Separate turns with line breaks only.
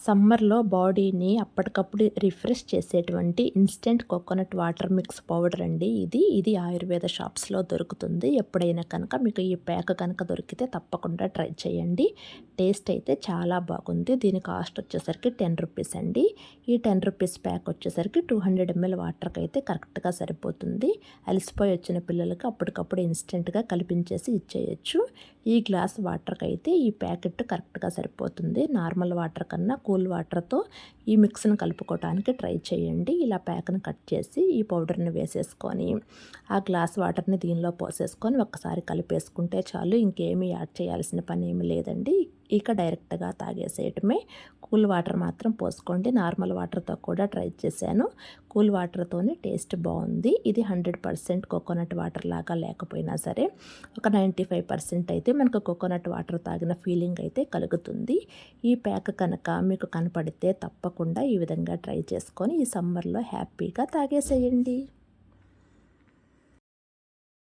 సమ్మర్లో బాడీని అప్పటికప్పుడు రిఫ్రెష్ చేసేటువంటి instant coconut water mix powder అండి ఇది ఆయుర్వేద షాప్స్లో దొరుకుతుంది. ఎప్పుడైనా కనుక మీకు ఈ ప్యాక్ కనుక దొరికితే తప్పకుండా ట్రై చేయండి. టేస్ట్ అయితే చాలా బాగుంది. దీని కాస్ట్ వచ్చేసరికి 10 రూపీస్ అండి. ఈ 10 రూపీస్ ప్యాక్ వచ్చేసరికి 200 ml వాటర్కి అయితే కరెక్ట్గా సరిపోతుంది. అలసిపోయి వచ్చిన పిల్లలకి అప్పటికప్పుడు ఇన్స్టెంట్గా కలిపించేసి ఇచ్చేయచ్చు. ఈ గ్లాస్ వాటర్కి అయితే ఈ ప్యాకెట్ కరెక్ట్గా సరిపోతుంది. నార్మల్ వాటర్ కన్నా కూల్ వాటర్తో ఈ మిక్స్ను కలుపుకోవడానికి ట్రై చేయండి. ఇలా ప్యాక్ను కట్ చేసి ఈ పౌడర్ని వేసేసుకొని ఆ గ్లాస్ వాటర్ని దీనిలో పోసేసుకొని ఒక్కసారి కలిపేసుకుంటే చాలు. ఇంకేమీ యాడ్ చేయాల్సిన పని ఏమి లేదండి. ఇక డైరెక్ట్గా తాగేసేయటమే. కూల్ వాటర్ మాత్రం పోసుకోండి. నార్మల్ వాటర్తో కూడా ట్రై చేశాను. కూల్ వాటర్తోనే టేస్ట్ బాగుంది. ఇది 100% కోకోనట్ వాటర్ లాగా లేకపోయినా సరే ఒక 95% అయితే మనకు కోకోనట్ వాటర్ తాగిన ఫీలింగ్ అయితే కలుగుతుంది. ఈ ప్యాక్ కనుక మీకు కనపడితే తప్పకుండా ఈ విధంగా ట్రై చేసుకొని ఈ సమ్మర్లో హ్యాపీగా తాగేసేయండి.